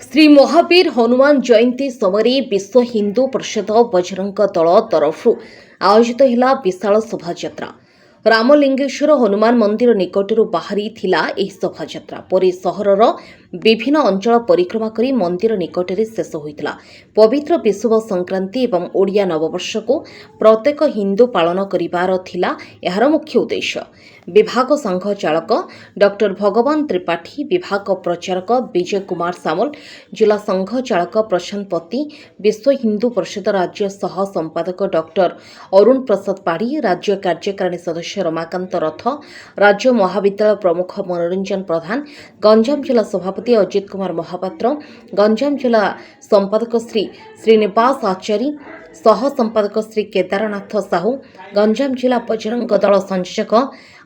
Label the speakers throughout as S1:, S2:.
S1: श्री महावीर हनुमान जयंती समय विश्व हिंदू परिषद बजरंग दल तरफ आयोजित है विशाल शोभायात्रा। रामलिंगेश्वर हनुमान मंदिर निकटर बाहरी शोभायात्रा परे सहरर विभिन्न अंचल परिक्रमा करी मंदिर निकटरे शेष होता। पवित्र विषुव संक्रांति एवं ओडिया नववर्ष को प्रत्येक हिंदू पालन करिवार थिला एहार मुख्य उद्देश्य। विभाग संघ चालक डॉक्टर भगवान त्रिपाठी, विभाग प्रचारक विजय कुमार सामल, जिला संघ चालक प्रशांत पति, विश्व हिंदू परिषद राज्य सह संपादक डॉक्टर अरुण प्रसाद पाढ़ी, राज्य कार्यकारिणी सदस्य रमाकांत रथ, राज्य महाविद्यालय प्रमुख मनोरंजन प्रधान, गंजाम जिला सभापति अजित कुमार महापात्र, गंजाम जिला संपादक श्री श्रीनिवास आचार्य, सह संपादक श्री केदारनाथ साहू, गंजाम जिला बजरंग दल संयोजक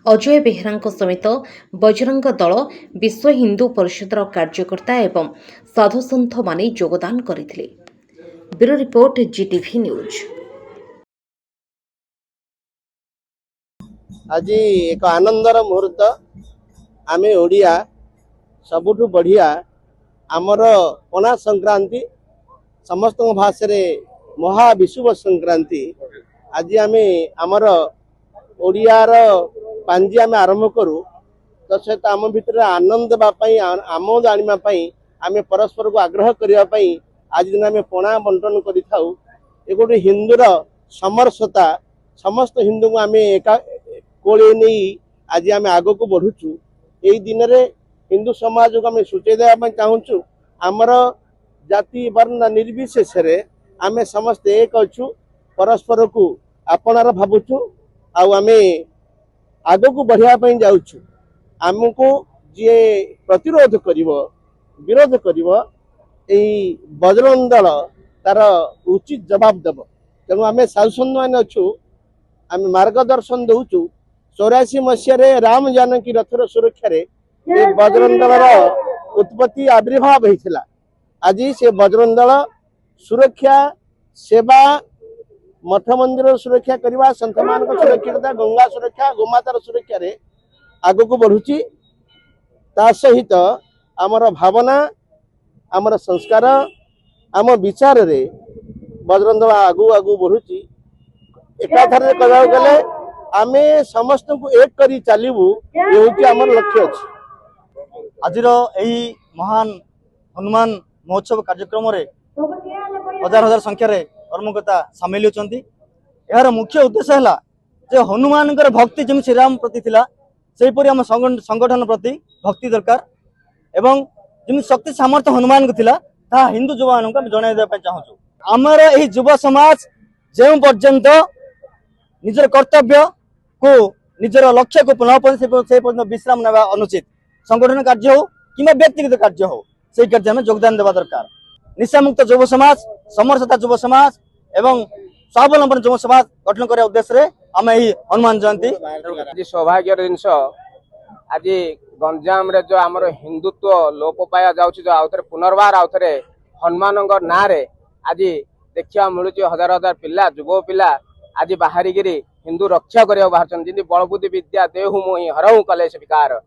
S1: अजय बेहरा समेत बजरंग दल, विश्व हिंदू परिषद कार्यकर्ता एवं साधुसंत माने योगदान करथिले। Bureau report, Zee TV news.
S2: आज एक आनंदर मुहूर्त। आमे ओडिया सबुठु बढ़िया आमर पना संक्रांति, समस्त भाषा महाविषुव संक्रांति। आज आमे आमर ओडियार पांजी आमे आरंभ करूँ तो सहित आम भितर आनंद आमोद आने आमे परस्पर को आग्रह करने आज दिन आमे पणा बंटन करिथाउ। ए गोटे हिंदूर समरसता, समस्त हिंदू को आमे एका कोले नहीं आज आमे आगो को बढ़ुचु। यही दिन रे हिंदू समाज को आमे सूचे देवा चाहूँ। आमर जाति वर्ण निर्विशेष रे आमे समस्त एक अच्छु, परस्पर को आपणार भावुचु। आमे आगो को बढ़िया जाऊँ। आमको जी प्रतिरोध करिवो, विरोध करिवो, एई बजरंग दल तार उचित जवाब देव। तेणु आम साधुसंत मैंने अच्छु, आम मार्गदर्शन दौचु। 84 मसीह राम जानकी रथर सुरक्षा बजरंग दल उत्पत्ति आविर्भाव होता। आज से बजरंग दल सुरक्षा सेवा, मठ मंदिर सुरक्षा करवा, संत मान सुरक्षा, गंगा सुरक्षा, गोमातार सुरक्षा रे आगो को बढ़ुची। ता सहित आमर भावना, आमर संस्कार, आम विचार रे बजरंग दल आगु आगु बढ़ुची। एकाथारे कहवा गले आमे समस्त को एक करी चलू, ये आमर लक्ष्य अछि।
S3: आज यही महान हनुमान महोत्सव कार्यक्रम रे हजार हजार संख्यार कर्मकर्ता सामिल होती। यार मुख्य उद्देश्य है जे हनुमान भक्ति जमी श्रीराम प्रति थिला सेहीपरि आम संगठन प्रति भक्ति दरकार एवं जमी शक्ति सामर्थ्य हनुमान को थिला ता हिंदू युवा मान को जणाई देबा चाहूँ। आमर यही युवा समाज जो पर्यंत निजर कर्तव्य को निजर लक्ष्य को न पर्यंत विश्राम नेवा अनुचित। संगठन कार्य हो कि व्यक्तिगत कार्य हो, से कार्य में योगदान देवा दरकार। निशामुक्त युव समाज, समरसता युव समाज एवं स्वावलंबन युव समाज गठन करने उद्देश्य आम यही हनुमान जयंती।
S4: आज सौभाग्य जिनस आज गंजाम रे जो आमर हिंदुत्व लोप पाया जाउछि, जो आउथरे पुनर्बार आउथरे हनुमान ना रे आज देखा मिलूँ। हजार हजार पिला, युव पिला आज बाहरी हिंदू रक्षा करने बाहर, बलबुद्धि विद्या देहु मोहि हरहु कलेश विकार।